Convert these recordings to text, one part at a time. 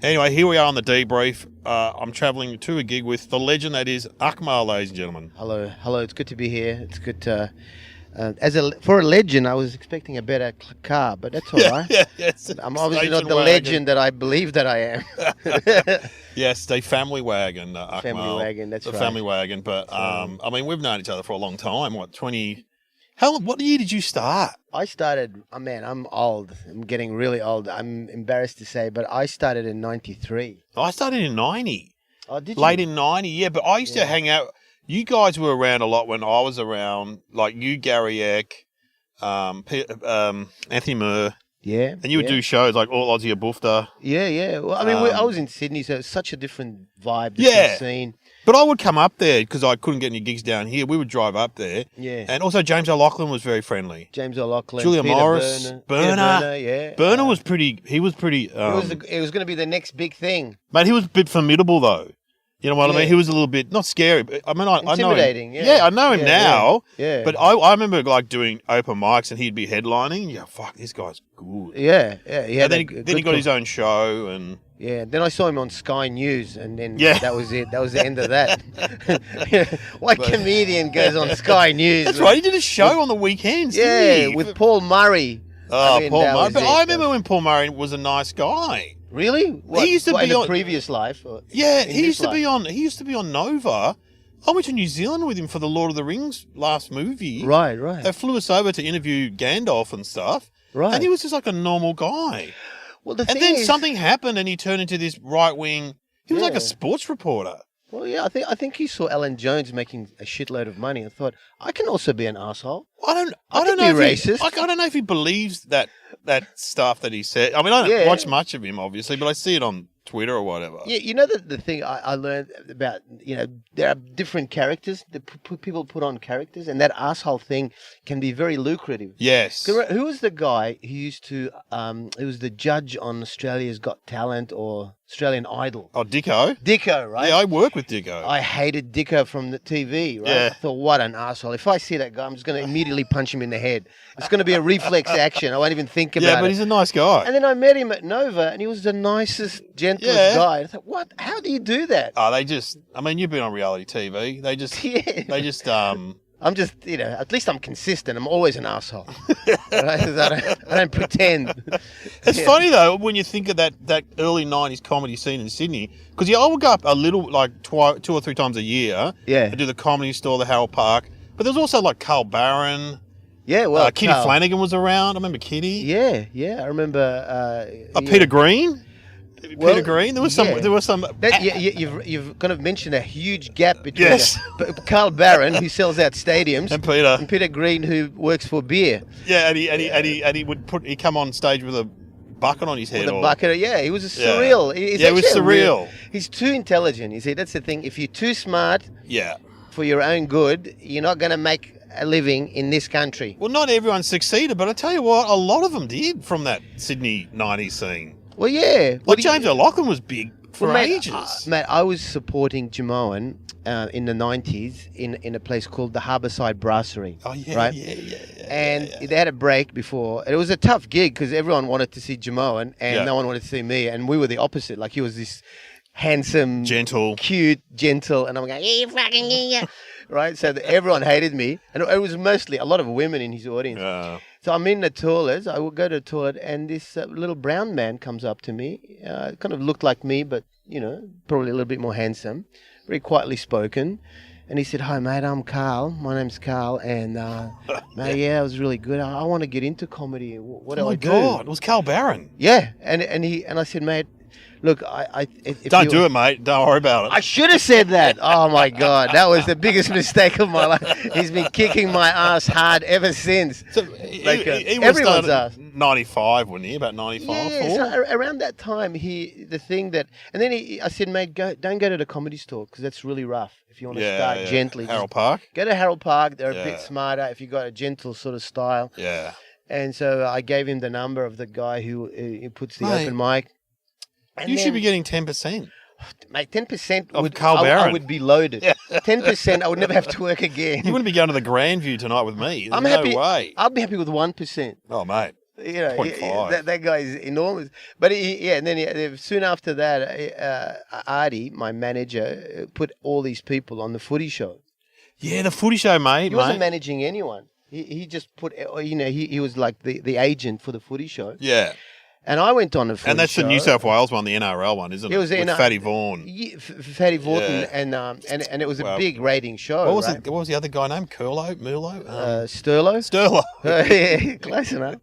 Anyway, here we are on the debrief. I'm travelling to a gig with the legend that is Akmal, ladies and gentlemen. Hello. It's good to be here. It's good to. For a legend, I was expecting a better car, but that's all right. I'm obviously not the legend that I believe that I am. Yes, the family wagon, Akmal. Family wagon, that's the right. family wagon. But I mean, we've known each other for a long time. What, 20? What year did you start? I started. Oh man, I'm old. I'm getting really old. I'm embarrassed to say, but I started in '93. I started in 90. Oh, did you? Late in 90, yeah. But I used to hang out. You guys were around a lot when I was around, like you, Gary Eck, Anthony Murr. Yeah. And you would do shows like All Aussie Aboofta. Yeah. Well, I mean, I was in Sydney, so it's such a different vibe, different scene. But I would come up there because I couldn't get any gigs down here. We would drive up there. Yeah. And also James O'Loughlin was very friendly. James O'Loughlin. Julia Peter Morris. Burner. Yeah. Burner was pretty... He was pretty... it was going to be the next big thing. Mate, he was a bit formidable, though. You know what I mean? He was a little bit... Not scary, but I mean, I know him. Intimidating, Yeah, I know him now. Yeah. But I remember, like, doing open mics and he'd be headlining. Yeah, fuck, this guy's good. Yeah. And then he got his own show and... Yeah, then I saw him on Sky News, and then that was it. That was the end of that. What comedian goes on Sky News? That's right. He did a show on the weekends. Yeah, with Paul Murray. Oh, Paul Murray. But I remember when Paul Murray was a nice guy. Really? He used to be in the on previous life. He used to be on. He used to be on Nova. I went to New Zealand with him for the Lord of the Rings last movie. Right. They flew us over to interview Gandalf and stuff. Right. And he was just like a normal guy. Well, something happened and he turned into this right wing. He was like a sports reporter. Well, yeah, I think he saw Alan Jones making a shitload of money and thought, I can also be an asshole. I don't know if racist. I don't know if he believes that stuff that he said. I mean, I don't watch much of him, obviously, but I see it on Twitter or whatever. Yeah, you know the thing I learned about, there are different characters that people put on characters, and that asshole thing can be very lucrative. Yes. Who was the guy who used to, he was the judge on Australia's Got Talent or Australian Idol? Oh, Dicko. Dicko, right? Yeah, I work with Dicko. I hated Dicko from the TV, right? Yeah. I thought, what an asshole. If I see that guy, I'm just going to immediately punch him in the head. It's going to be a reflex action. I won't even think about it. Yeah, but he's a nice guy. And then I met him at Nova, and he was the nicest, gentlest guy. I thought, what? How do you do that? Oh, I mean, you've been on reality TV. I'm just, at least I'm consistent. I'm always an asshole. I don't pretend. It's funny, though, when you think of that early 90s comedy scene in Sydney, because I would go up a little, like 2 or 3 times a year. Yeah. And do the Comedy Store, the Harold Park. But there's also, like, Carl Barron. Yeah, well, Kitty Flanagan was around. I remember Kitty. Yeah. I remember... Peter Green. Peter Green. There was some. You've kind of mentioned a huge gap between Carl Barron, who sells out stadiums, and Peter Green, who works for beer. Yeah, and he would he'd come on stage with a bucket on his head. With a bucket. Yeah, he was surreal. It was surreal. He's too intelligent. You see, that's the thing. If you're too smart, yeah, for your own good, you're not going to make a living in this country. Well, not everyone succeeded, but I tell you what, a lot of them did from that Sydney 90s scene. Well, yeah. Like James O'Loughlin was big for ages. Mate, I was supporting Jamoan in the 90s in a place called the Harbourside Brasserie. Oh, yeah, right? Yeah. They had a break before. It was a tough gig because everyone wanted to see Jamoan and no one wanted to see me. And we were the opposite. Like, he was this handsome, cute, gentle. And I'm going, you fucking yeah. Right? So everyone hated me. And it was mostly a lot of women in his audience. So I'm in the toilet. I would go to the toilet, and this little brown man comes up to me. Kind of looked like me, but, probably a little bit more handsome. Very quietly spoken. And he said, hi, mate, I'm Carl. My name's Carl. And, mate, it was really good. I want to get into comedy. What do I do? Oh, my God. It was Carl Barron. Yeah. And I said, mate, look, don't do it, mate. Don't worry about it. I should have said that. Oh, my God. That was the biggest mistake of my life. He's been kicking my ass hard ever since. So everyone's ass. 95, wasn't he? About 95? Yeah, so around that time, I said, mate, don't go to the Comedy Store because that's really rough. If you want to start gently. Harold Park? Go to Harold Park. They're a bit smarter if you got a gentle sort of style. Yeah. And so I gave him the number of the guy who puts the open mic. And you should be getting 10%. Mate, 10% of Carl Barron. I would be loaded. 10%, I would never have to work again. You wouldn't be going to the Grandview tonight with me. There's no way. I'll be happy with 1%. Oh, mate. You know, 0.5. that guy is enormous. But and then soon after that, Artie, my manager, put all these people on the footy show. Yeah, the footy show, mate. He wasn't managing anyone. He just put, he was like the agent for the footy show. Yeah. And I went on a footy show. And that's the New South Wales one, the NRL one, isn't it? It was with Fatty Vaughan. Yeah, Fatty Vaughan, and it was a big rating show. What was the other guy named? Mulo? Sterlo. Sterlo. Yeah, close enough.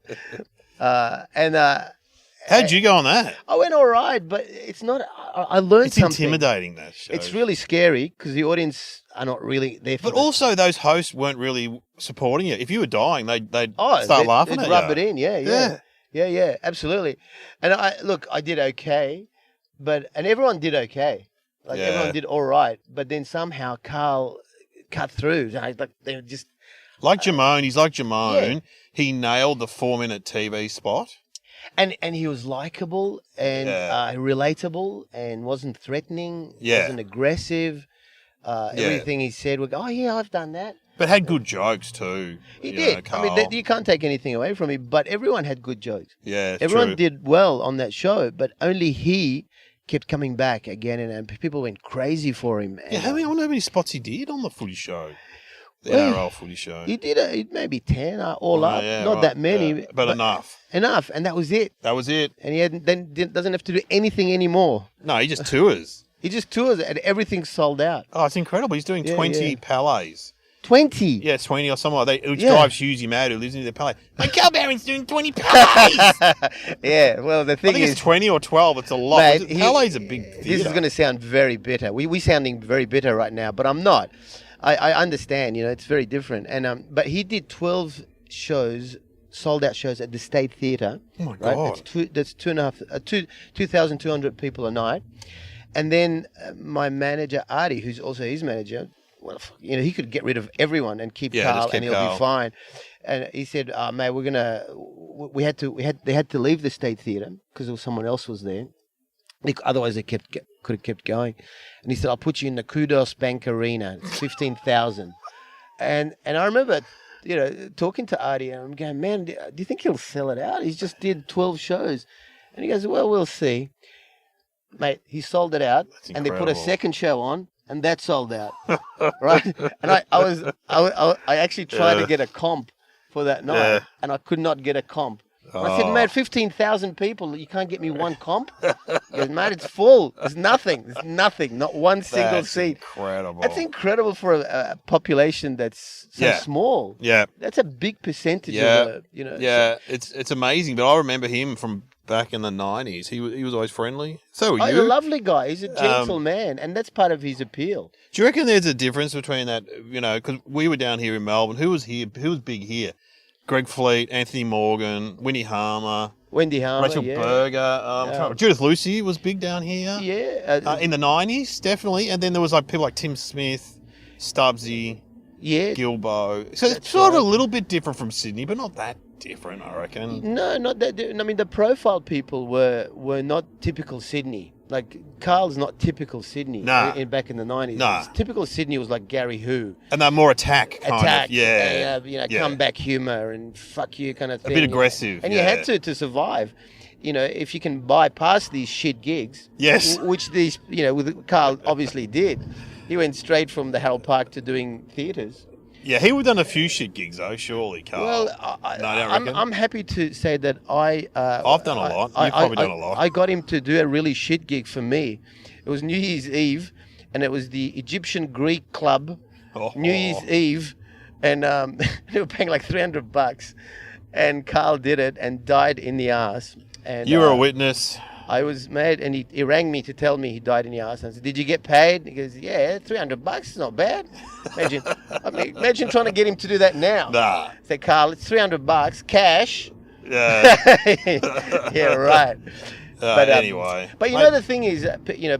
How'd you go on that? I went all right, but it's not. I learned something. It's intimidating, that show. It's really scary because the audience are not really there for it. But also, those hosts weren't really supporting you. If you were dying, they'd start laughing at you. Rub it in, yeah, absolutely. And I did okay, and everyone did okay. Everyone did all right, but then somehow Carl cut through. They were just like Jamone. He's like Jamone. Yeah. He nailed the 4-minute TV spot. And he was likable and relatable and wasn't threatening, wasn't aggressive. Everything he said would go, oh, yeah, I've done that. But had good jokes too. He did. You can't take anything away from him, but everyone had good jokes. Yeah, everyone did well on that show, but only he kept coming back again, and people went crazy for him. Yeah, I wonder how many spots he did on the footy show. The NRL footy show. He did maybe 10 all up. Not that many. But enough. Enough, and that was it. And he doesn't have to do anything anymore. No, he just tours. And everything's sold out. Oh, it's incredible. He's doing 20 palets. 20? Yeah, 20 or something like that, which drives Hughesy mad, who lives in the palais. My Cal Barron's doing 20 palets! Yeah, well, the thing I think it's 20 or 12. It's a lot. Mate, palais a big theatre. This is going to sound very bitter. We're sounding very bitter right now, but I'm not. I understand, it's very different. And but he did 12 shows, sold out shows at the State Theatre. Oh my God! That's 2,200 people a night. And then my manager Artie, who's also his manager, well, he could get rid of everyone and keep Carl, and he'll be fine. And he said, "Mate, they had to leave the State Theatre because someone else was there. Otherwise, they could have kept going." And he said, "I'll put you in the Kudos Bank Arena, 15,000." And I remember, talking to Artie, and I'm going, "Man, do you think he'll sell it out? He just did 12 shows." And he goes, "Well, we'll see." Mate, he sold it out, and they put a second show on, and that sold out, right? And I actually tried to get a comp for that night, and I could not get a comp. I said, "Mate, 15,000 people, you can't get me one comp?" He goes, "Mate, it's full. There's nothing, not one single seat." Incredible. That's incredible for a population that's so small. Yeah, that's a big percentage of Yeah, it's amazing. But I remember him from back in the 90s. He was always friendly. So were you. He's a lovely guy. He's a gentle man, and that's part of his appeal. Do you reckon there's a difference between that? Because we were down here in Melbourne. Who was here? Who was big here? Greg Fleet, Anthony Morgan, Wendy Harmer, Rachel Berger, Judith Lucy was big down here. Yeah, in the 90s, definitely. And then there was people like Tim Smith, Stubbsy, Gilbo. So it's sort of a little bit different from Sydney, but not that different, I reckon. No, not that. I mean, the profile people were not typical Sydney. Like, Carl's not typical Sydney back in the 90s. Nah. Typical Sydney was like Gary Who. And they're more attack kind of. Yeah. And, comeback humour and fuck you kind of thing. A bit aggressive. And you had to survive. If you can bypass these shit gigs. Yes. Which with Carl obviously did. He went straight from the Harold Park to doing theatres. Yeah, he would have done a few shit gigs though, surely, Carl. Well, I'm happy to say that I've done a lot. You've probably done a lot. I got him to do a really shit gig for me. It was New Year's Eve, and it was the Egyptian Greek Club. New Year's Eve, and they were paying like $300, and Carl did it and died in the ass. And you were a witness. I was mad, and he rang me to tell me he died in the ass. And I said, "Did you get paid?" He goes, "Yeah, $300 is not bad." Imagine trying to get him to do that now. Nah. I said, "Carl, it's $300 cash." Yeah. Yeah, right. Anyway. But the thing is,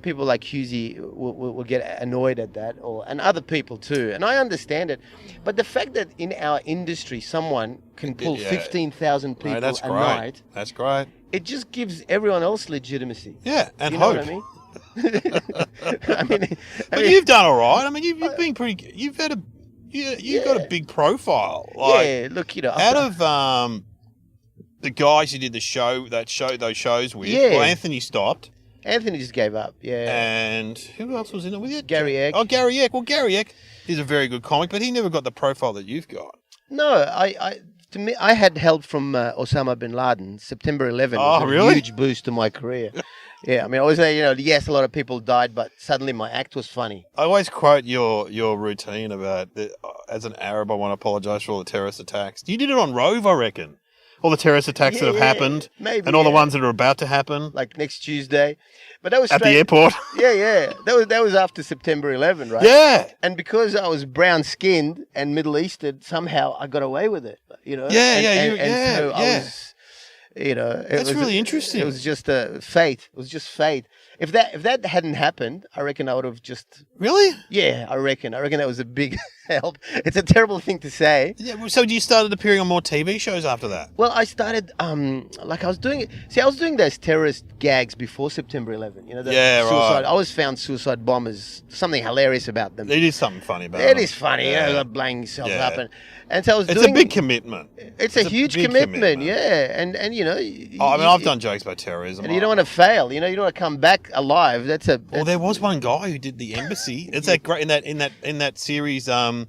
people like Hughesy will get annoyed at that, and other people too. And I understand it. But the fact that in our industry, someone can pull 15,000 people a night. That's great. It just gives everyone else legitimacy. Yeah, and hope. What I mean? But you've done all right. I mean, you've been pretty. You've had you've got a big profile. Look, out of the guys you did those shows with. Yeah. Well, Anthony stopped. Anthony just gave up. Yeah. And who else was in it with you? Gary Eck. Oh, Gary Eck. Well, Gary Eck is a very good comic, but he never got the profile that you've got. No, to me, I had help from Osama bin Laden. September 11 was a huge boost to my career. Yeah, I mean, I was saying, yes, a lot of people died, but suddenly my act was funny. I always quote your routine about, as an Arab, I want to apologise for all the terrorist attacks. You did it on Rove, I reckon. All the terrorist attacks that have happened, maybe, and all the ones that are about to happen, like next Tuesday. But that was at the airport. Yeah. That was after September 11, right? Yeah. And because I was brown skinned and Middle Eastern, somehow I got away with it. Yeah, I was, that's really interesting. It was just fate. It was just fate. If that hadn't happened, I reckon I would have just... Really? Yeah, I reckon that was a big help. It's a terrible thing to say. Yeah. So you started appearing on more TV shows after that? Well, I started, I was doing it. See, I was doing those terrorist gags before September 11. Suicide. Right. I always found suicide bombers, something hilarious about them. It is something funny about it. It is funny, blowing yourself up. And so I was It's a big commitment. It's a huge commitment, yeah. And I've done jokes about terrorism. And you don't want to fail, you don't want to come back alive. Well, there was one guy who did the embassy. It's that great in that series, The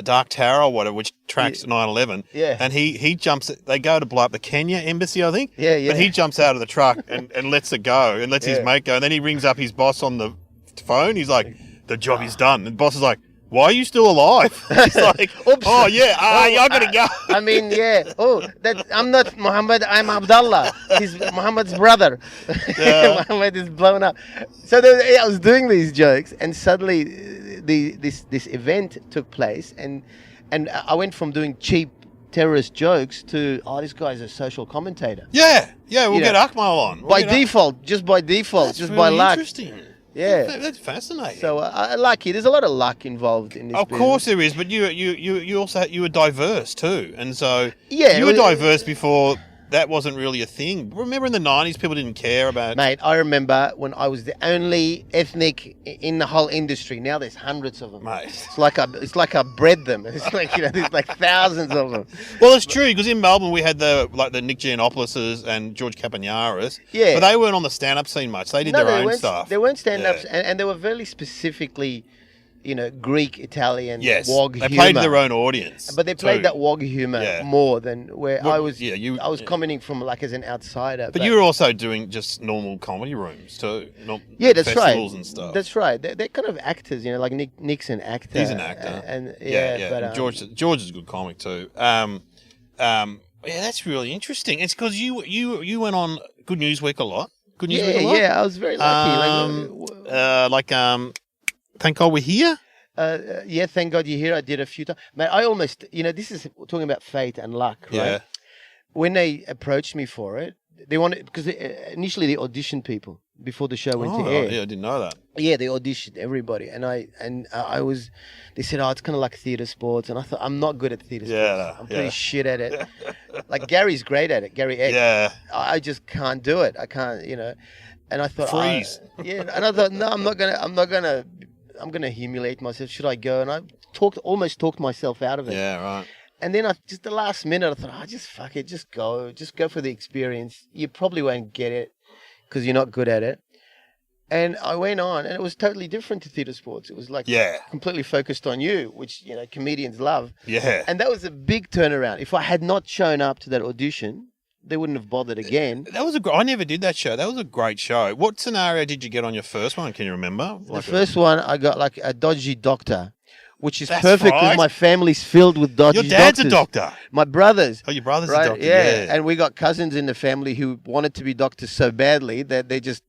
Dark Tower or whatever, which tracks 9/11. Yeah. And he jumps. They go to blow up the Kenya embassy, I think. Yeah. But he jumps out of the truck and lets it go and lets his mate go. And then he rings up his boss on the phone. He's like, "The job is done." And the boss is like, "Why are you still alive?" He's like, "Oops. Oh yeah, I gotta go." I mean, yeah. Oh, I'm not Muhammad. I'm Abdullah. He's Muhammad's brother. Yeah. Muhammad is blown up. So I was doing these jokes, and suddenly this event took place, and I went from doing cheap terrorist jokes to this guy's a social commentator. Yeah. We'll get Akmal on. By default, just by really luck. Interesting. Yeah, that's fascinating. So I like it. There's a lot of luck involved in this. Of course there is, but you also were diverse too, and so yeah, you were diverse before that wasn't really a thing. Remember in the 90s, people didn't care about... Mate, I remember when I was the only ethnic in the whole industry. Now there's hundreds of them. Mate. It's like I bred them. It's like, there's like thousands of them. Well, it's true, because in Melbourne we had the Nick Giannopouloses and George Capanaris. Yeah. But they weren't on the stand-up scene much. They did their own stuff. They weren't stand-ups, and they were very specifically... Greek, Italian, wog humor. They played to their own audience. But they played that wog humor more than where I was. Yeah, I was commenting from as an outsider. But you were also doing just normal comedy rooms too. That's festivals right. and stuff. That's right. They're kind of actors, like Nick's an actor. He's an actor. But George is a good comic too. That's really interesting. It's because you went on Good News Week a lot. Good News Week a lot. Yeah, I was very lucky. Thank God we're here. Thank God you're here. I did a few times. Mate, I almost, this is talking about fate and luck, right? Yeah. When they approached me for it, they wanted, because initially they auditioned people before the show went to air. Yeah, I didn't know that. Yeah, they auditioned everybody. And I was, they said, it's kind of like theatre sports. And I thought, I'm not good at theatre sports. I'm pretty shit at it. Like Gary's great at it, Gary Eck. Yeah. I just can't do it. I can't, And I thought, freeze. And I thought, no, I'm going to humiliate myself. Should I go? And I almost talked myself out of it. Yeah, right. And then just the last minute, I thought, just fuck it. Just go for the experience. You probably won't get it because you're not good at it. And I went on, and it was totally different to theatre sports. It was completely focused on you, which, comedians love. Yeah. And that was a big turnaround. If I had not shown up to that audition, they wouldn't have bothered again. I never did that show. That was a great show. What scenario did you get on your first one? Can you remember? The first one, I got a dodgy doctor, which is perfect because my family's filled with dodgy doctors. Your dad's a doctor. My brothers. Oh, your brother's right? a doctor. Yeah. And we got cousins in the family who wanted to be doctors so badly that they just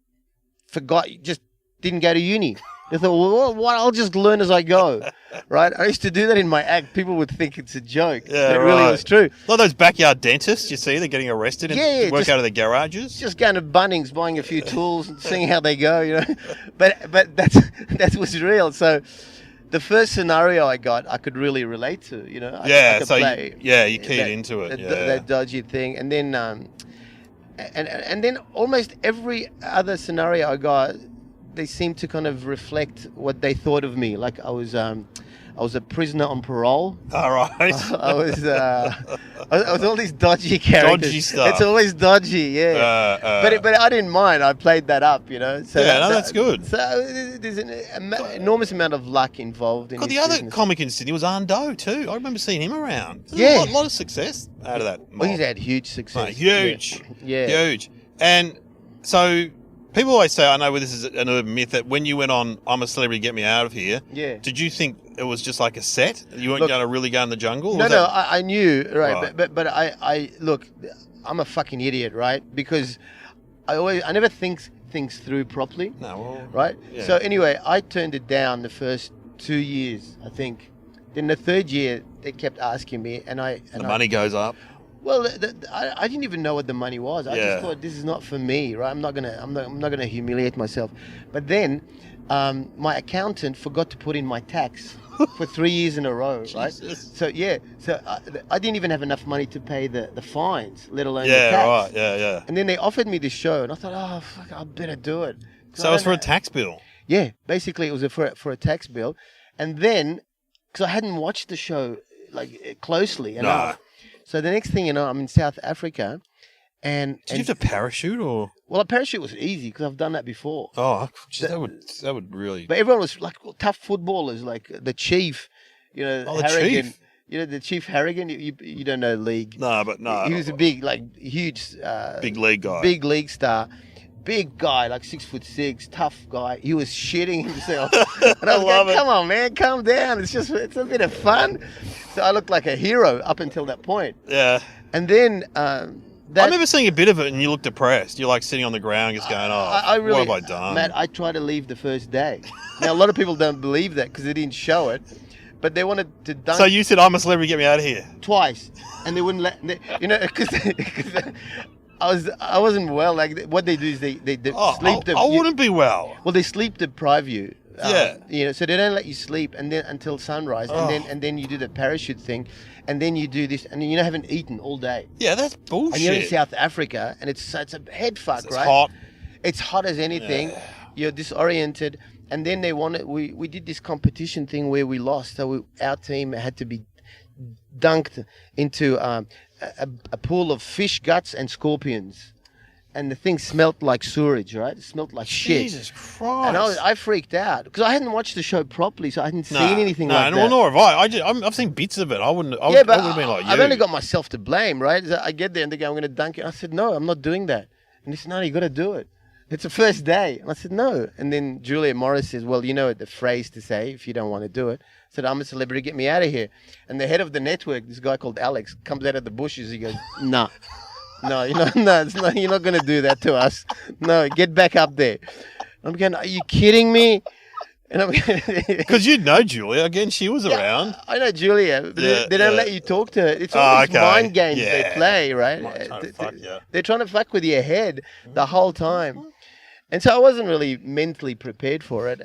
didn't go to uni. They thought, well, what? I'll just learn as I go, right? I used to do that in my act. People would think it's a joke. Yeah, it really was true. Like those backyard dentists, you see, they're getting arrested and work out of their garages. Just going to Bunnings, buying a few tools and seeing how they go, But that was real. So the first scenario I got, I could really relate to, you keyed into it. That dodgy thing. And then, and then almost every other scenario I got, they seemed to kind of reflect what they thought of me. Like I was I was a prisoner on parole. All right. I was all these dodgy characters. Dodgy stuff. It's always dodgy, yeah. But I didn't mind. I played that up, you know. So that's good. So there's an enormous amount of luck involved in the business. other comic in Sydney was Arndo too. I remember seeing him around. Yeah. A lot of success out of that. Well, he's had huge success. Huge. Yeah. Huge. And so people always say, I know this is an urban myth, that when you went on I'm a Celebrity, Get Me Out of Here, did you think it was just like a set? You weren't going to really go in the jungle? No, I knew, right. But I look, I'm a fucking idiot, right? Because I never think things through properly. No, well, right? Yeah. So anyway, I turned it down the first 2 years, I think. Then the third year, they kept asking me, and the money goes up. Well, I didn't even know what the money was. I just thought, this is not for me, right? I'm not gonna humiliate myself. But then, my accountant forgot to put in my tax for 3 years in a row, right? So I didn't even have enough money to pay the fines, let alone the tax. Right, yeah. And then they offered me this show, and I thought, oh fuck, I better do it. So it was for a tax bill. Yeah, basically it was for a tax bill, and then because I hadn't watched the show like closely enough. So the next thing you know, I'm in South Africa, and did you have to parachute or? Well, a parachute was easy because I've done that before. Oh, that would really. But everyone was like tough footballers, like the chief, you know, Harrigan. Chief. You know, the Chief Harrigan. You don't know league. No. He was a big, huge, big league guy. Big league star. Big guy, like 6'6", tough guy. He was shitting himself. And I was like, come on, man, calm down. It's a bit of fun. So I looked like a hero up until that point. Yeah. And then I remember seeing a bit of it and you looked depressed. You're like sitting on the ground just going, what have I done? Matt, I tried to leave the first day. Now, a lot of people don't believe that because they didn't show it. But they wanted to dunk. So you said, I'm a Celebrity, Get Me Out of Here. Twice. And they wouldn't let, because I wasn't well. Like what they do is they sleep. I wouldn't be well. Well, they sleep deprive you. Yeah. So they don't let you sleep, and then until sunrise, and then you do the parachute thing, and then you do this, and you haven't eaten all day. Yeah, that's bullshit. And you're in South Africa, and it's a head fuck, it's right? Hot. It's hot as anything. Yeah. You're disoriented, and then they wanted. We did this competition thing where we lost, so our team had to be dunked into a pool of fish guts and scorpions, and the thing smelled like sewage, right? It smelled like shit. Jesus Christ! And I freaked out because I hadn't watched the show properly, so I hadn't seen anything like that. Well, nor have I. I've seen bits of it. I would have been like you. I've only got myself to blame, right? So I get there and they go, "I'm going to dunk it." I said, "No, I'm not doing that." And they said, "No, you got to do it. It's the first day." And I said, "No." And then Julia Morris says, "Well, you know the phrase to say if you don't want to do it." I said, "I'm a Celebrity, Get Me Out of Here." And the head of the network, this guy called Alex, comes out of the bushes. He goes, "No, you're not going to do that to us. No, get back up there." I'm going, "Are you kidding me?" And I'm because you'd know Julia. Again, she was around. I know Julia, but they don't let you talk to her. It's all these mind games they play, right? They're trying to fuck with your head the whole time. And so I wasn't really mentally prepared for it.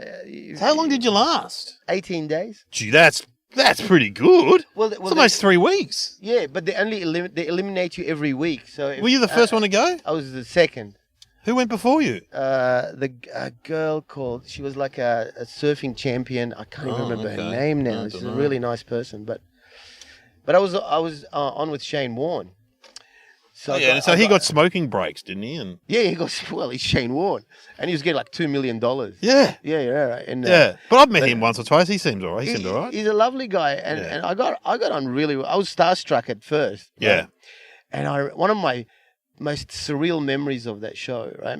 So how long did you last? 18 days. Gee, that's pretty good. Well, it's almost 3 weeks. Yeah, but they only they eliminate you every week. So were you the first one to go? I was the second. Who went before you? A girl called. She was like a surfing champion. I can't even remember her name now. She's a really nice person, but I was on with Shane Warne. So so he got smoking breaks, didn't he? And he's Shane Warne, and he was getting like $2 million. Yeah, right. And, but I've met him once or twice. He seems all right. He's a lovely guy, and I got on really well. I was starstruck at first. Yeah, right? And one of my most surreal memories of that show, right?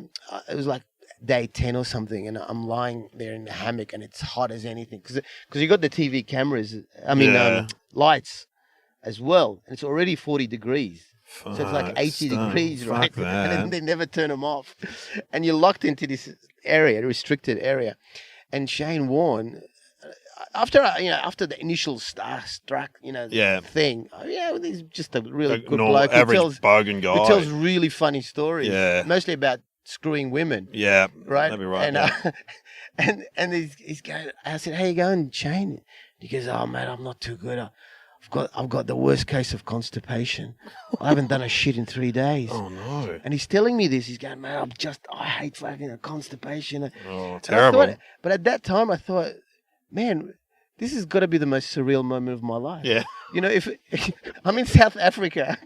It was like day 10 or something, and I'm lying there in the hammock, and it's hot as anything because you got the TV cameras. Lights as well, and it's already 40 degrees. So it's like 80 degrees, right? And they never turn them off. And you're locked into this area, a restricted area. And Shane Warne, after the initial starstruck, thing, he's just a really good bloke. Average bogan guy. Who tells really funny stories. Yeah. Mostly about screwing women. Yeah. Right? That'd be right. And, and he's going, I said, "How you going, Shane?" He goes, "Oh, mate, I'm not too good. I've got the worst case of constipation. I haven't done a shit in 3 days." Oh no! And he's telling me this. He's going, "Man, I hate fucking constipation." Oh, terrible. But at that time, I thought, man, this has got to be the most surreal moment of my life. Yeah. You know, if I'm in South Africa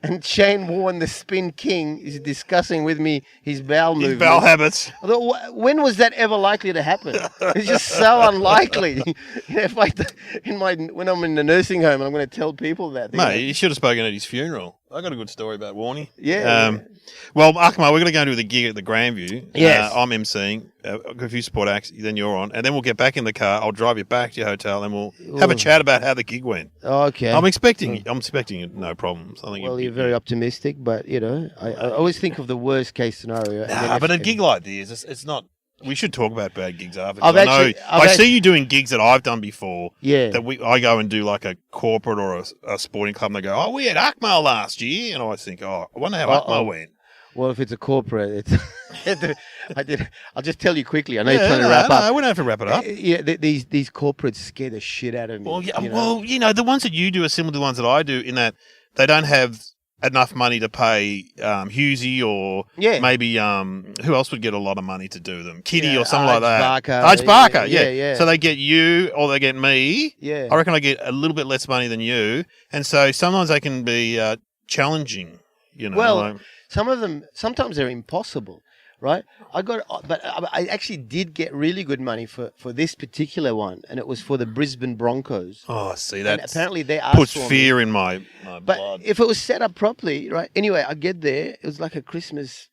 and Shane Warne, the Spin King, is discussing with me his bowel movements. His bowel habits. Although, when was that ever likely to happen? It's just so unlikely. You know, when I'm in the nursing home and I'm going to tell people that. Mate, you should have spoken at his funeral. I got a good story about Warney. Yeah. Well, Akmal, we're going to go to the gig at the Grandview. Yes. I'm emceeing. If you support acts, then you're on. And then we'll get back in the car. I'll drive you back to your hotel and we'll have a chat about how the gig went. Okay. I'm expecting no problems. I think you're very optimistic, but, you know, I always think of the worst case scenario. But a gig like this, it's not... We should talk about bad gigs after. I see you doing gigs that I've done before. Yeah. That I go and do like a corporate or a sporting club, and they go, "Oh, we had Akmal last year," and I think, "Oh, I wonder how Akmal went." Well, if it's a corporate, I'll just tell you quickly. I know you're trying to wrap up. We don't have to wrap it up. These corporates scare the shit out of me. Well, the ones that you do are similar to the ones that I do in that they don't have enough money to pay Husey or maybe who else would get a lot of money to do them? Kitty or something like that. Arch Barker, yeah. So they get you or they get me. Yeah. I reckon I get a little bit less money than you. And so sometimes they can be challenging, you know. Well, sometimes they're impossible. Right, but I actually did get really good money for this particular one, and it was for the Brisbane Broncos. Oh, see, that apparently they asked puts fear in my but blood. If it was set up properly, right? Anyway, I get there. It was like a Christmas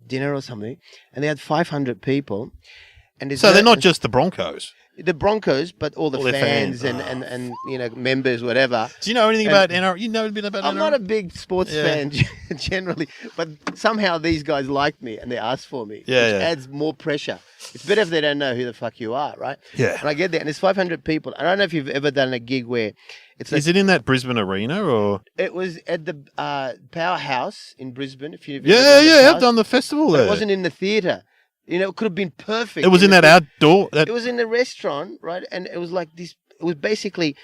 dinner or something, and they had 500 people. And so they're not just the Broncos. The Broncos, but all the fans and you know, members, whatever. Do you know anything about NRL? You know a bit about NRL? I'm not a big sports fan generally, but somehow these guys liked me and they asked for me, which adds more pressure. It's better if they don't know who the fuck you are, right? Yeah. And I get there, and there's 500 people. I don't know if you've ever done a gig where it's like, is it in that Brisbane arena or? It was at the Powerhouse in Brisbane. If you've I've done the festival there. It wasn't in the theatre. You know, it could have been perfect. It was in that outdoor. It was in the restaurant, right? And it was like this. It was basically,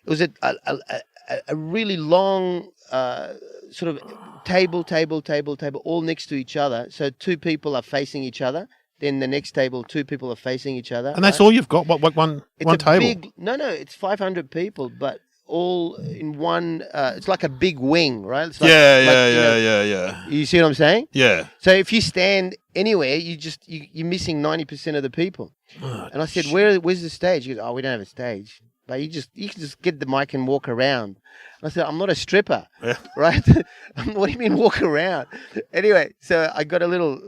it was a really long sort of table, all next to each other. So two people are facing each other. Then the next table, two people are facing each other. And that's all you've got. What one table? No, it's 500 people, but all in one. It's like a big wing, right? It's like, yeah. You see what I'm saying? Yeah. So if you stand anywhere, you're missing 90% of the people. Oh, and I said, "Where's the stage?" He goes, "Oh, we don't have a stage, but you can just get the mic and walk around." And I said, "I'm not a stripper, right? What do you mean walk around?" Anyway, so I got a little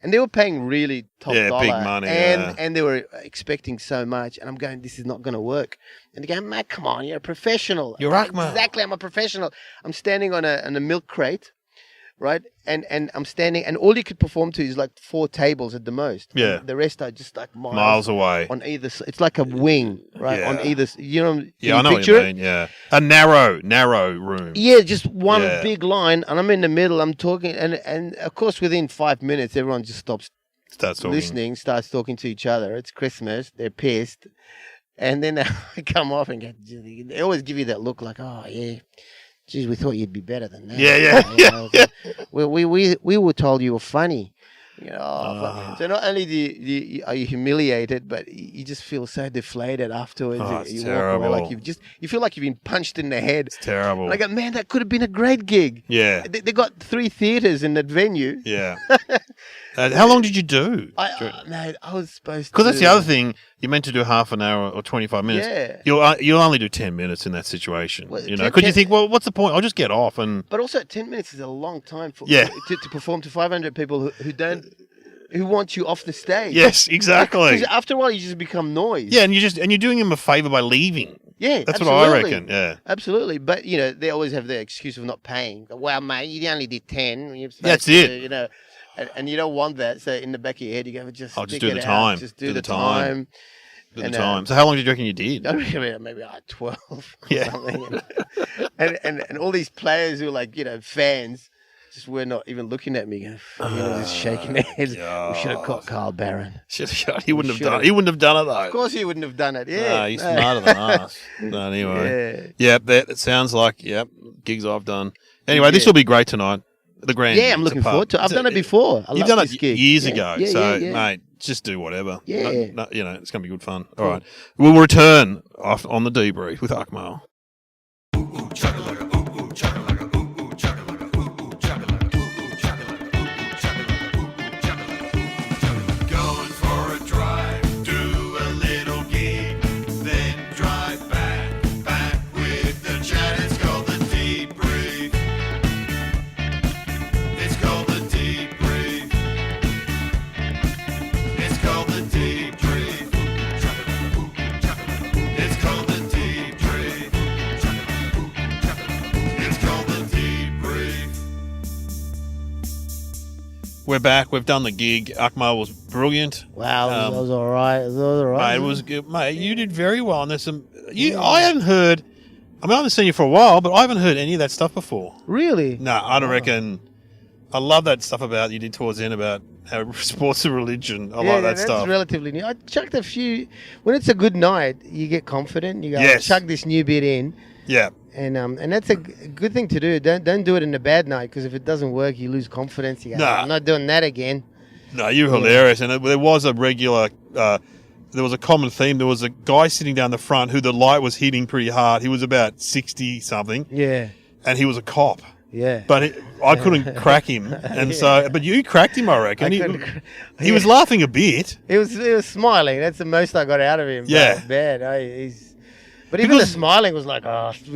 and they were paying really top dollar, big money, and they were expecting so much. And I'm going, "This is not going to work." And they're going, "Mate, come on, you're a professional." You're Akmal. Exactly, I'm a professional. I'm standing on a milk crate, right? And I'm standing, and all you could perform to is like 4 tables at the most. Yeah. And the rest are just like miles away on either side. It's like a wing, right? Yeah. On either. You know. I know what you mean. Yeah. A narrow room. Yeah, just one big line, and I'm in the middle. I'm talking, and of course, within 5 minutes, everyone just starts listening, starts talking to each other. It's Christmas. They're pissed, and then I come off and they always give you that look like, "Oh yeah. Geez, we thought you'd be better than that." Yeah. We were told you were funny. You know, so not only are you humiliated, but you just feel so deflated afterwards. It's terrible. Walk away like you feel like you've been punched in the head. It's terrible. And I go, man, that could have been a great gig. Yeah. They got 3 theatres in that venue. Yeah. How long did you do? I was supposed to. Because that's the other thing. You're meant to do half an hour or 25 minutes. Yeah. You'll only do 10 minutes in that situation. Well, because you think, well, what's the point? I'll just get off. But also 10 minutes is a long time to perform to 500 people who want you off the stage. Yes, exactly. Because after a while, you just become noise. Yeah, and you're doing them a favour by leaving. Yeah, that's what I reckon. Yeah, absolutely. But they always have the excuse of not paying. Well, mate, you only did 10. That's it. And you don't want that. So in the back of your head, you go, I'll just do the time. Just do the time. So how long did you reckon you did? Maybe 12 or something. And all these players who are like, fans, just were not even looking at me, just shaking their heads. We should have caught Carl Barron. He wouldn't have done it. He wouldn't have done it, though. Of course he wouldn't have done it, yeah. He's smarter than us. No, anyway. Yeah, that sounds like, gigs I've done. Anyway, this will be great tonight. The Grand. Yeah, I'm looking forward to it. I've done it before. I You've done it this gig. years ago. Mate, just do whatever. Yeah. It's going to be good fun. All right. We'll return on the debrief with Akmal. We're back. We've done the gig. Akmal was brilliant. Wow, that was all right. It was all right. Mate, it was good. Mate, you did very well. And there's some. I hadn't heard. I mean, I haven't seen you for a while, but I haven't heard any of that stuff before. Really? No, I don't reckon. I love that stuff about you did towards the end about how sports and religion. I like that stuff. That's relatively new. I chucked a few. When it's a good night, you get confident. You go, yes. Chuck this new bit in. Yeah. And that's a good thing to do. Don't do it in a bad night, because if it doesn't work, you lose confidence. You go, I'm not doing that again. No, you're hilarious. And there was a regular, there was a common theme. There was a guy sitting down the front who the light was hitting pretty hard. He was about 60 something. Yeah. And he was a cop. Yeah. But I couldn't crack him. And but you cracked him, I reckon. He was laughing a bit. He was smiling. That's the most I got out of him. Yeah. Bad. But even the smiling was like,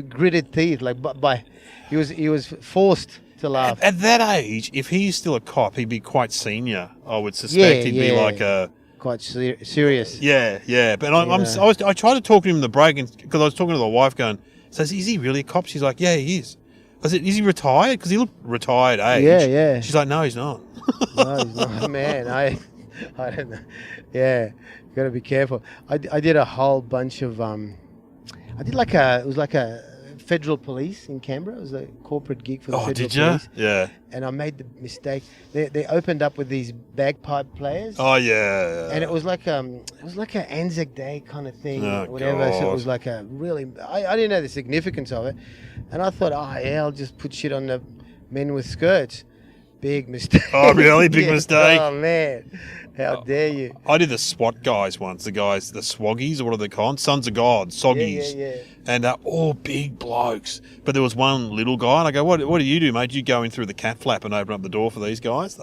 gritted teeth. Like, he was forced to laugh. At that age, if he's still a cop, he'd be quite senior. I would suspect he'd be like a quite serious. Yeah. But I tried to talk to him in the break, because I was talking to the wife, going, "So is he really a cop?" She's like, "Yeah, he is." I said, "Is he retired?" Because he looked retired age. Yeah. She's like, "No, he's not." No, he's not. Man, I don't know. Yeah, you got to be careful. I did a whole bunch of it was like a federal police in Canberra. It was a corporate gig for the federal police. Yeah. And I made the mistake. They opened up with these bagpipe players. Oh yeah. And it was like an Anzac Day kind of thing, whatever. God. So it was like a really. I didn't know the significance of it, and I thought, I'll just put shit on the men with skirts. Big mistake. Oh really? Big mistake. Oh man. How dare you? I did the SWAT guys once. The Swoggies, or what are they called? Sons of God, Soggies. Yeah. And all big blokes. But there was one little guy, and I go, what do you do, mate? You go in through the cat flap and open up the door for these guys?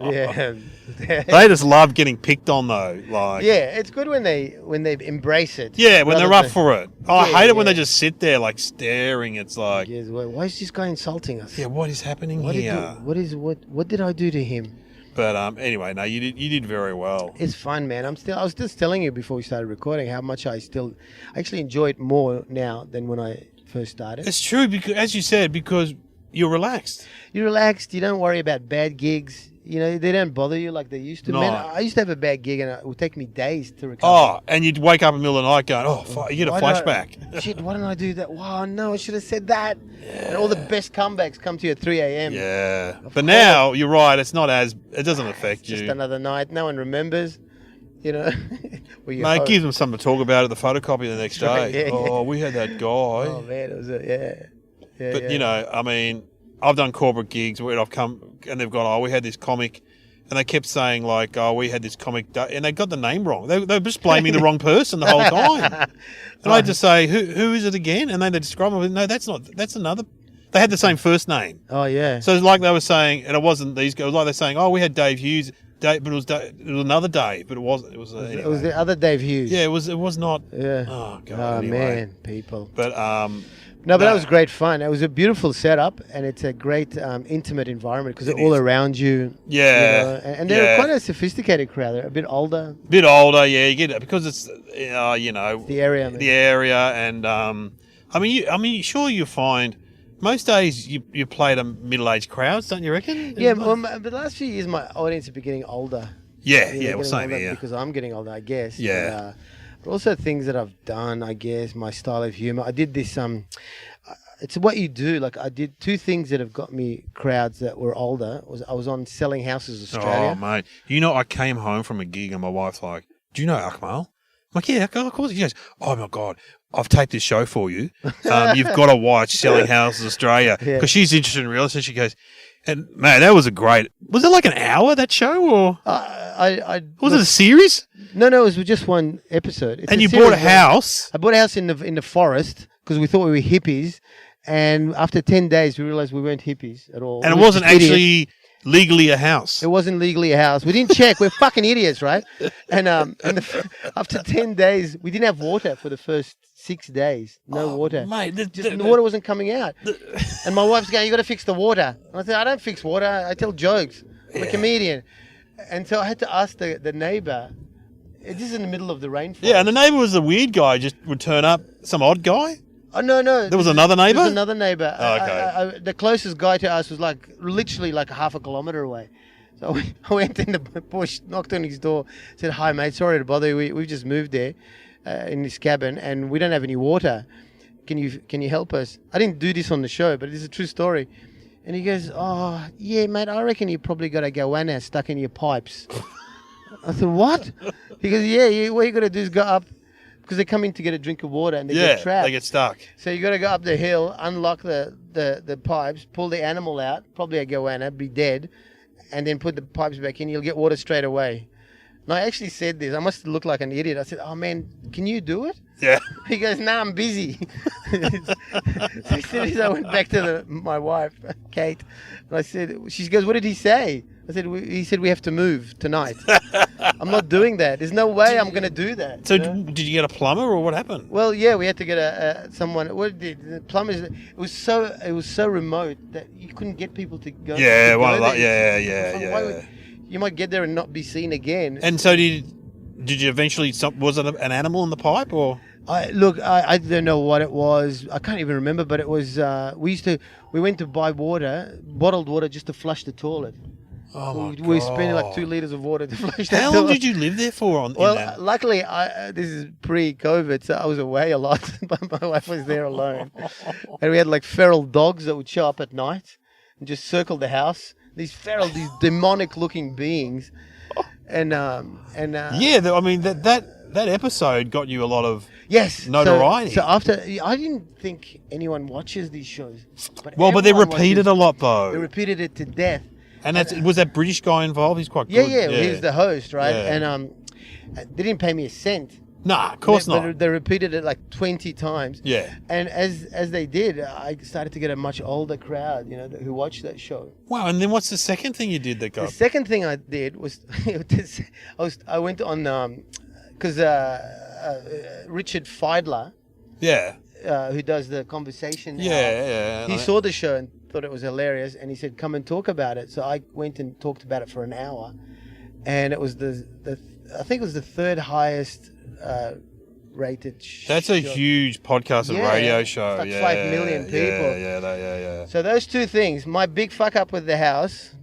Yeah. They just love getting picked on, though. Like, yeah, it's good when they embrace it. Yeah, when they're up for it. I hate it when they just sit there, like, staring. It's like... Yes, why is this guy insulting us? Yeah, what is happening here? What did I do to him? But anyway, no, you did very well. It's fun, man. I was just telling you before we started recording how much I actually enjoy it more now than when I first started. It's true, because, as you said, because you're relaxed. You're relaxed. You don't worry about bad gigs. You know, they don't bother you like they used to. No. Man, I used to have a bad gig, and it would take me days to recover. Oh, and you'd wake up in the middle of the night going, you get a flashback. Shit, why didn't I do that? Wow, no, I should have said that. Yeah. And all the best comebacks come to you at 3 a.m. Yeah. But now, you're right, it doesn't affect you. Just another night. No one remembers, you know. Mate, it gives them something to talk about at the photocopy the next day. We had that guy. Oh, man, it was But, you know, I mean... I've done corporate gigs where I've come and they've gone, we had this comic, and they kept saying like, we had this comic, and they got the name wrong. They were just blaming the wrong person the whole time. And I had to say, who is it again? And then they describe me, no, that's another. They had the same first name. Oh yeah. So it's like they were saying, and it wasn't these guys. Like they're saying, we had Dave Hughes, but it was another Dave, but it wasn't. It was. Anyway. It was the other Dave Hughes. Yeah, it was. It was not. Yeah. Oh god. Oh anyway. Man, people. But No, but that was great fun. It was a beautiful setup, and it's a great intimate environment because they're all around you. Yeah. You know, and they're quite a sophisticated crowd. They're a bit older. Yeah. You get it because it's the area. The area, and I mean, sure you find most days you play to middle-aged crowds, don't you reckon? Yeah, but the last few years my audience have been getting older. Yeah, well, same here. Because I'm getting older, I guess. Yeah. But also things that I've done, I guess, my style of humor. I did this, it's what you do. Like I did two things that have got me crowds that were older. I was on Selling Houses Australia. Oh, mate. You know, I came home from a gig and my wife's like, do you know Akmal? I'm like, yeah, of course. She goes, oh my God, I've taped this show for you. You've got to watch Selling Houses Australia because she's interested in real estate. She goes, And man, that was a great. Was it like an hour that show, or was it a series? No, it was just one episode. And you bought a house. I bought a house in the forest because we thought we were hippies, and after 10 days we realized we weren't hippies at all. And it wasn't actually legally a house. It wasn't legally a house. We didn't check. We're fucking idiots, right? And after 10 days, we didn't have water for the first 6 days. No water. Mate, the water wasn't coming out. And my wife's going, you got to fix the water. And I said, I don't fix water. I tell jokes. I'm a comedian. And so I had to ask the neighbor. This is in the middle of the rainforest. Yeah, and the neighbor was a weird guy. Just would turn up, some odd guy. Oh, no. There was another neighbor? There was another neighbor. Oh, okay. The closest guy to us was literally half a kilometre away. So I went in the bush, knocked on his door, said, hi, mate, sorry to bother you. We've just moved there in this cabin and we don't have any water. Can you help us? I didn't do this on the show, but it's a true story. And he goes, oh, yeah, mate, I reckon you probably got a goanna stuck in your pipes. I said, what? He goes, yeah, what you got to do is go up, because they come in to get a drink of water and they get trapped. They get stuck. So you got to go up the hill, unlock the pipes, pull the animal out, probably a goanna, be dead, and then put the pipes back in. You'll get water straight away. And I actually said this. I must look like an idiot. I said, oh, man, can you do it? Yeah. He goes, nah, I'm busy. So as soon as I went back to my wife, Kate, and she goes, what did he say? I said, he said we have to move tonight. I'm not doing that. There's no way I'm going to do that. So did you get a plumber or what happened? Well, yeah, we had to get someone. What did the plumbers? It was so remote that you couldn't get people to go. Yeah, yeah. You might get there and not be seen again. And so did you eventually? Was it an animal in the pipe or? I don't know what it was. I can't even remember. But it was. We went to buy water, bottled water, just to flush the toilet. Oh my God. We were spending like 2 liters of water to flush that. How long did you live there for? Luckily, this is pre-COVID, so I was away a lot. But my wife was there alone, and we had like feral dogs that would show up at night and just circle the house. These demonic-looking beings, and yeah, I mean that episode got you a lot of notoriety. So after, I didn't think anyone watches these shows, but they're repeated a lot though. They repeated it to death. And was that British guy involved? He's quite good. Yeah, he's the host, right? Yeah. And they didn't pay me a cent. Nah, of course not. But they repeated it like 20 times. Yeah. And as they did, I started to get a much older crowd, who watched that show. Wow. And then what's the second thing you did that got? The second thing I did was I went on because Richard Feidler. Yeah. Who does the conversation? Yeah. He saw the show and thought it was hilarious, and he said, "Come and talk about it." So I went and talked about it for an hour, and it was I think it was the third highest rated. That's a huge podcast and radio show. It's like 5 million people. Yeah. So those two things, my big fuck up with the house,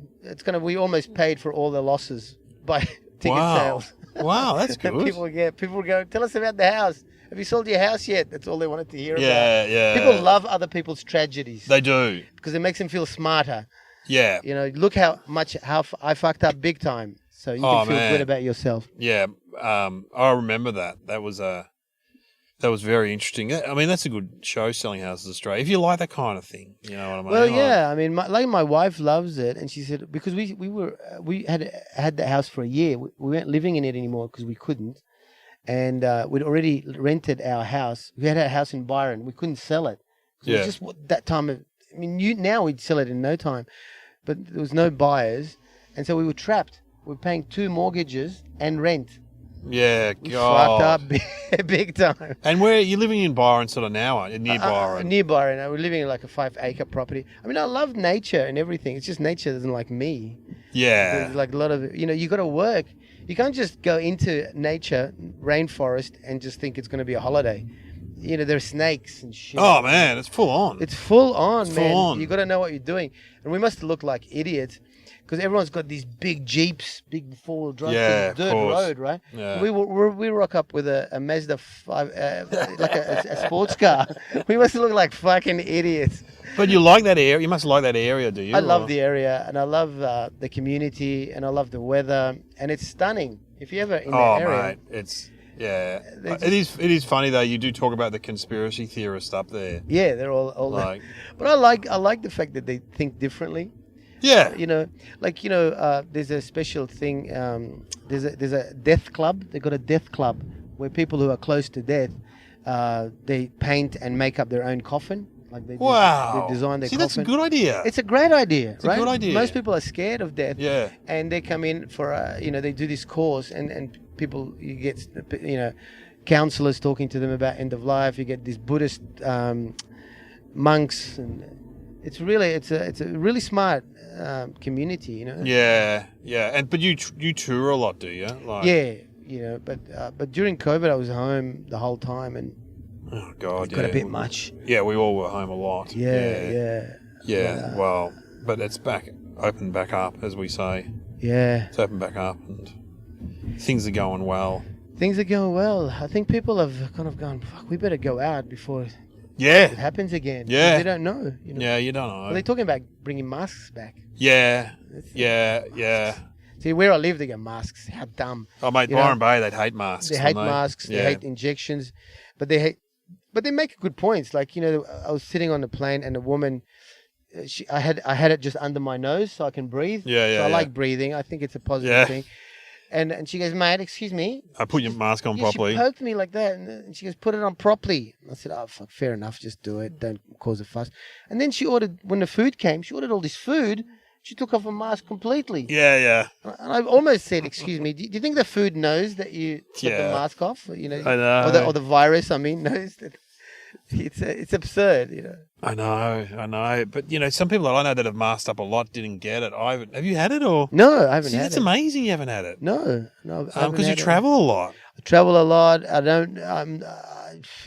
we almost paid for all the losses by ticket sales. Wow, that's good. People would go, tell us about the house. Have you sold your house yet? That's all they wanted to hear about. Yeah. People love other people's tragedies. They do. Because it makes them feel smarter. Yeah. Look how I fucked up big time. So you can feel good about yourself. Yeah. I remember that. That was very interesting. I mean, that's a good show, Selling Houses Australia. If you like that kind of thing, you know what I mean? Well, yeah. I mean, my wife loves it, and she said because we had the house for a year. We weren't living in it anymore because we couldn't, and we'd already rented our house. We had a house in Byron. We couldn't sell it. It was just that time of. I mean, now we'd sell it in no time, but there was no buyers, and so we were trapped. We were paying 2 mortgages and rent. Yeah, we fucked up big time. And where you're living in Byron, sort of now, near Byron? Near Byron. We're living in like a 5-acre property. I mean, I love nature and everything. It's just nature doesn't like me. Yeah. There's like a lot of, you got to work. You can't just go into nature, rainforest, and just think it's going to be a holiday. There are snakes and shit. Oh, man, it's full on. It's full on, man. Full on. You got to know what you're doing. And we must look like idiots. Because everyone's got these big Jeeps, big 4-wheel drive, dirt road, right? Yeah. We rock up with a Mazda 5, like a sports car. We must look like fucking idiots. But you like that area? You must like that area, do you? I love the area, and I love the community, and I love the weather, and it's stunning. If you ever in that area, mate, it's. Yeah, it is funny though. You do talk about the conspiracy theorists up there. Yeah, they're all like. But I like the fact that they think differently. Yeah. There's a special thing. There's a death club. They've got a death club where people who are close to death, they paint and make up their own coffin. Like they design their coffin. That's a good idea. It's a great idea, It's a good idea. Most people are scared of death. Yeah. And they come in for, they do this course and people, you get, counselors talking to them about end of life. You get these Buddhist monks, and it's a really smart community, Yeah. But you tour a lot, do you? Yeah, but during COVID I was home the whole time, and oh god, got a bit much. Yeah, we all were home a lot. Yeah. Well, but it's opened back up, as we say. Yeah, it's opened back up, and things are going well. Things are going well. I think people have kind of gone, fuck, we better go out before it happens again. Yeah. They don't know. Yeah, you don't know. Well, they're talking about bringing masks back. Yeah. See, where I live, they get masks. How dumb. Oh, mate, Byron Bay, they'd hate masks. They hate masks. They hate injections. But they make good points. Like, I was sitting on the plane and a woman, I had it just under my nose so I can breathe. Yeah. So I like breathing. I think it's a positive thing. And she goes, mate, excuse me. I put your mask on properly. She poked me like that. And she goes, put it on properly. I said, oh, fuck, fair enough. Just do it. Don't cause a fuss. And then she ordered, when the food came, she ordered all this food. She took off her mask completely. Yeah. And I almost said, excuse me, do you think the food knows that you took the mask off? I know. Or the virus, knows that it's absurd, I know. But, some people that I know that have masked up a lot didn't get it. Have you had it or? No, I haven't had it. It's amazing you haven't had it. No. Because you travel a lot. I travel a lot. I don't,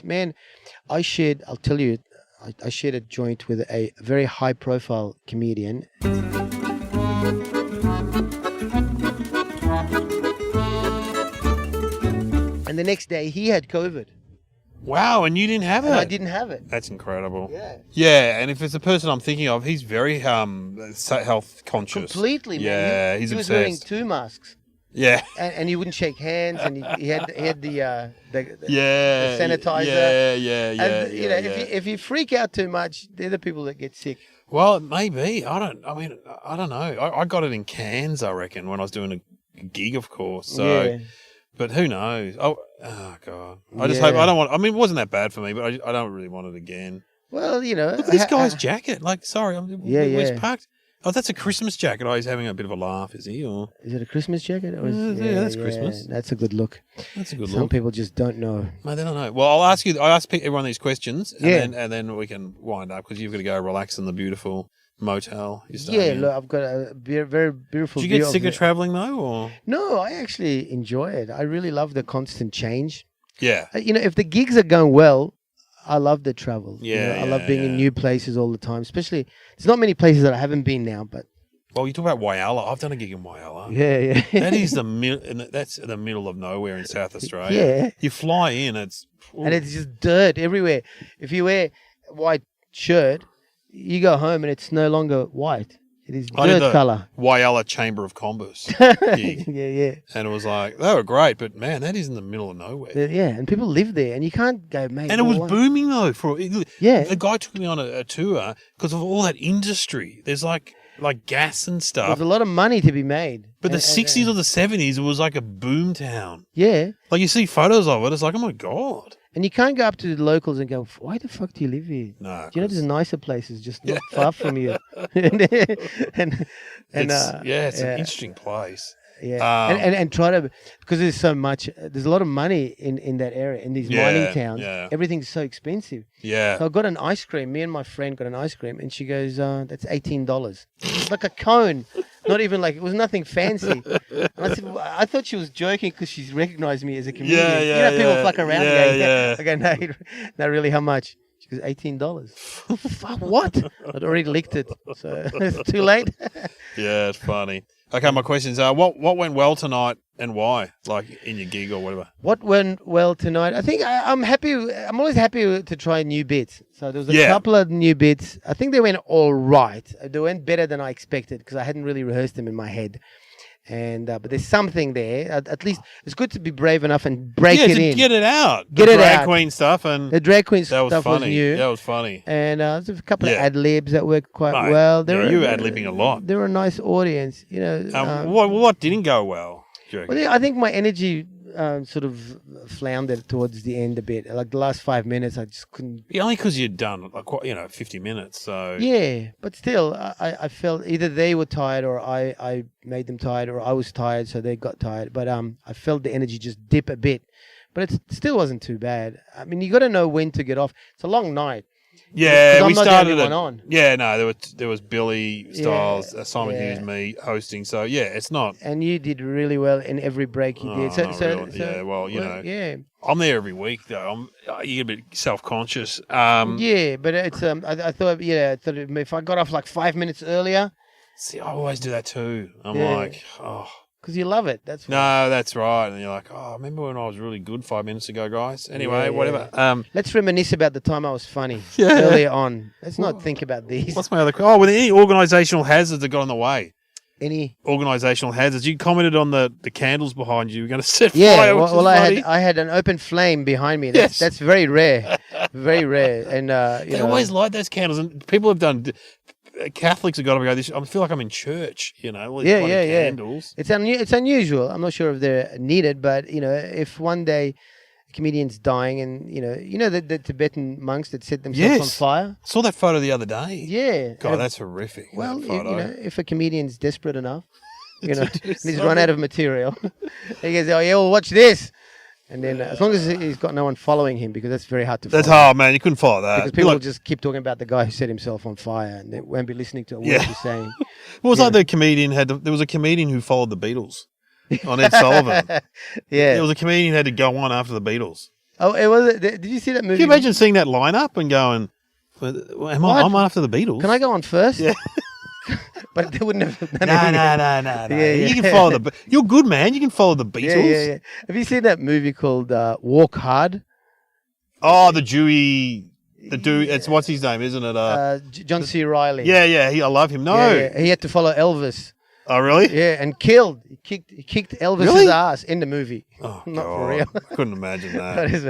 man, I'll tell you, I shared a joint with a very high-profile comedian. And the next day, he had COVID. Wow, and you didn't have it? And I didn't have it. That's incredible. Yeah. Yeah, and if it's the person I'm thinking of, he's very health conscious. Completely, man. Yeah, he's obsessed. He was wearing 2 masks. Yeah. And he wouldn't shake hands, and he had the sanitizer. Yeah. And, if you freak out too much, they're the people that get sick. Well, it may be. I don't know. I got it in Cairns, I reckon, when I was doing a gig, of course. So, yeah. But who knows? Oh God. I just hope I don't want. I mean, it wasn't that bad for me, but I don't really want it again. Well, Look at this guy's jacket. Like, sorry, where's parked? Oh, that's a Christmas jacket. Oh, he's having a bit of a laugh, is he? Or is it a Christmas jacket? That's Christmas. That's a good look. Some Some people just don't know. No, they don't know. Well, I'll ask you. I ask everyone these questions, and then we can wind up because you've got to go relax in the beautiful motel you're staying in. Look, I've got a very beautiful. Did you get sick of traveling though, or no? I actually enjoy it. I really love the constant change. Yeah. If the gigs are going well, I love the travel. Yeah, I love being in new places all the time. Especially, there's not many places that I haven't been now, but. Well, you talk about Whyalla. I've done a gig in Whyalla. Yeah. That is that's in the middle of nowhere in South Australia. Yeah. You fly in, and it's just dirt everywhere. If you wear a white shirt, you go home and it's no longer white. It is dirt colour. Whyalla Chamber of Commerce gig. Yeah. And it was like, they were great, but man, that is in the middle of nowhere. Yeah, and people live there, and you can't go, mate. And it was booming though. The guy took me on a tour because of all that industry. There's like gas and stuff. There's a lot of money to be made. But the 60s or the 70s, it was like a boom town. Yeah. Like you see photos of it, it's like, oh my God. And you can't go up to the locals and go, why the fuck do you live here? No. Do you know there's nicer places just not far from you? It's an interesting place. Yeah. And try to, because there's so much, there's a lot of money in that area, in these mining towns. Yeah. Everything's so expensive. Yeah. So I got an ice cream. Me and my friend got an ice cream, and she goes, that's $18. It's like a cone. Not even like, it was nothing fancy. And I said, well, I thought she was joking because she's recognized me as a comedian. People fuck around. I go, no, really, how much? She goes, $18. Fuck, what? I'd already licked it. So it's too late. Yeah, it's funny. Okay, my questions are, what went well tonight and why? Like in your gig or whatever. What went well tonight? I think I'm happy. I'm always happy to try new bits. So there was a couple of new bits. I think they went all right. They went better than I expected because I hadn't really rehearsed them in my head. And but there's something there. At least it's good to be brave enough and break it in. Get it out. Get the it drag out. queen stuff and the drag queen that was stuff funny. was new. That was funny. And there's a couple of ad libs that worked quite Mate, well. You were ad libbing a lot. They were a nice audience, you know. What didn't go well? Well, I think my energy sort of floundered towards the end a bit. Like the last 5 minutes, I just couldn't. Yeah, only because you'd done 50 minutes. So yeah, but still, I felt either they were tired or I made them tired or I was tired, so they got tired. But I felt the energy just dip a bit, but it still wasn't too bad. I mean, you got to know when to get off. It's a long night. Yeah, we started it on. Yeah, no, there was Billy Styles, Simon Hughes, me hosting. So yeah, it's not. And you did really well in every break you did. Yeah, well, yeah. I'm there every week though. You get a bit self-conscious. Yeah, but it's I thought if I got off like 5 minutes earlier. See, I always do that too. I'm like, oh. Because you love it. That's no, that's right. And you're like, oh, remember when I was really good 5 minutes ago, guys? Anyway, whatever. Let's reminisce about the time I was funny earlier on. Let's not think about these. What's my other? Oh, were there any organisational hazards that got in the way? Any organisational hazards? You commented on the candles behind you. You're going to set fire. Well, I had an open flame behind me. That's very rare, very rare. And they always light those candles, and people have done. Catholics have got to go. I feel like I'm in church. All these candles. It's unusual. I'm not sure if they're needed, but if one day a comedian's dying, and the Tibetan monks that set themselves on fire. I saw that photo the other day. Yeah, God, that's horrific. Well, if a comedian's desperate enough, and he's run out of material, he goes, "Oh yeah, well, watch this." And then, as long as he's got no one following him, because that's very hard to follow. That's hard, man. You couldn't follow that. Because people will just keep talking about the guy who set himself on fire, and they won't be listening to a word he's saying. Well, it was like the comedian there was a comedian who followed the Beatles on Ed Sullivan. Yeah. There was a comedian who had to go on after the Beatles. Oh, it was. Did you see that movie? Can you imagine seeing that lineup and going, I'm after the Beatles? Can I go on first? Yeah. But they wouldn't have. No. Yeah. You can follow you're good, man. You can follow the Beatles. Yeah. Have you seen that movie called Walk Hard? Oh, the dude. It's what's his name, isn't it? John C. Reilly. Yeah. I love him. No, he had to follow Elvis. Oh, really? Yeah, and killed. He kicked Elvis's ass in the movie. Oh, not God. for real. Couldn't imagine that. That is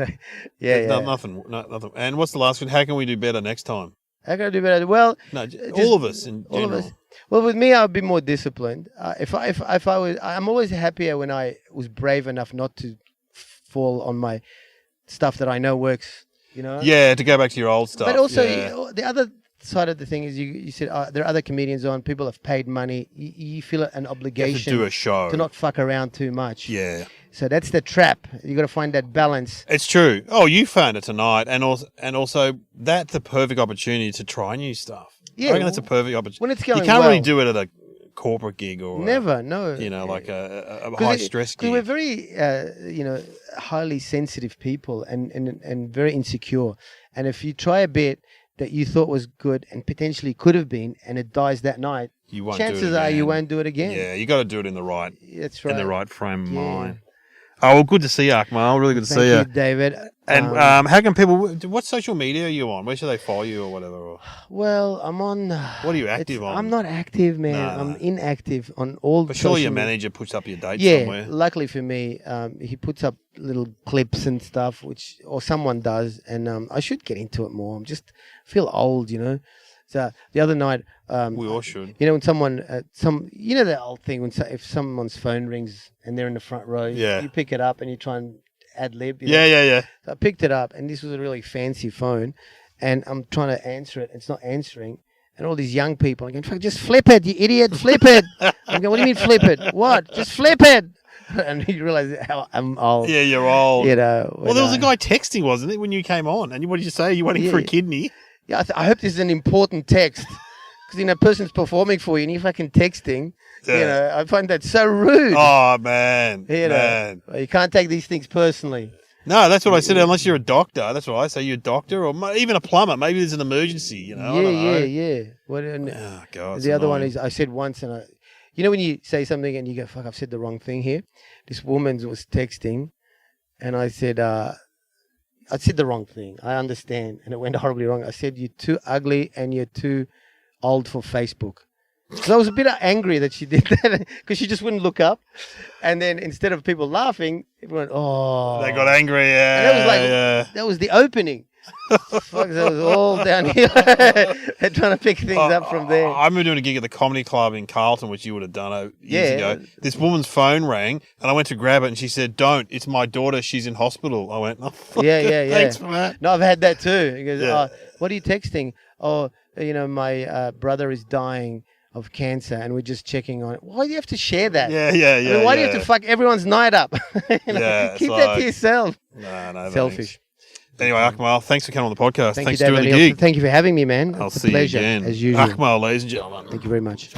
Nothing. And what's the last one? How can we do better next time? How can I do better? Well, all of us in general. All of us. Well, with me, I'd be more disciplined. If I was, I'm always happier when I was brave enough not to fall on my stuff that I know works. Yeah, to go back to your old stuff. But also, the other side of the thing is, you said there are other comedians on. People have paid money. You feel an obligation to do a show to not fuck around too much. Yeah. So that's the trap. You got to find that balance. It's true. Oh, you found it tonight, and also that's a perfect opportunity to try new stuff. Yeah, I reckon that's a perfect opportunity. When it's going, you can't really do it at a corporate gig or no. Like a high stress gig. We're very highly sensitive people and very insecure. And if you try a bit that you thought was good and potentially could have been, and it dies that night, chances are you won't do it again. Yeah, you got to do it in the right. That's right. In the right frame of mind. Oh, well, good to see you, Akmal. Really good to see you. Thank you, David. And how can people... What social media are you on? Where should they follow you or whatever? Well, I'm on... What are you active on? I'm not active, man. No. I'm inactive on all the social... But surely your manager puts up your dates somewhere. Yeah, luckily for me, he puts up little clips and stuff, or someone does, and I should get into it more. I just feel old, So the other night, we all should. When someone, the old thing when if someone's phone rings and they're in the front row, you pick it up and you try and ad lib. Yeah. So I picked it up, and this was a really fancy phone, and I'm trying to answer it. It's not answering, and all these young people are going, "Fuck, just flip it, you idiot, flip it." I'm going, "What do you mean flip it? What? Just flip it." And you realize how I'm old. Yeah, you're old. Well, there was a guy texting, wasn't it, when you came on? And what did you say? You waiting for a kidney? Yeah, I hope this is an important text. Because, a person's performing for you and you're fucking texting. Yeah. I find that so rude. Oh, man. Man. You can't take these things personally. No, that's what I said. Unless you're a doctor. That's what I say. You're a doctor or even a plumber. Maybe there's an emergency, Yeah. Oh, God. The other one is, I said once, and when you say something and you go, fuck, I've said the wrong thing here. This woman was texting, and I said, I said the wrong thing. I understand. And it went horribly wrong. I said, you're too ugly and you're too old for Facebook. So I was a bit angry that she did that because she just wouldn't look up. And then instead of people laughing, everyone, oh. They got angry, yeah. And that was like, that was the opening. Fuck, that was all down here. They're trying to pick things up from there. I remember doing a gig at the Comedy Club in Carlton, which you would have done years ago. This woman's phone rang, and I went to grab it, and she said, "Don't, it's my daughter. She's in hospital." I went, "Oh, yeah. Thanks for that." No, I've had that too. He goes, "What are you texting?" "Oh, my brother is dying of cancer, and we're just checking on it." Why do you have to share that? Yeah. I mean, why do you have to fuck everyone's night up? Keep that to yourself. No, selfish. Thanks. Anyway, Akmal, thanks for coming on the podcast. Thanks for doing the gig. Thank you for having me, man. I'll see you again. As usual. Akmal, ladies and gentlemen. Thank you very much.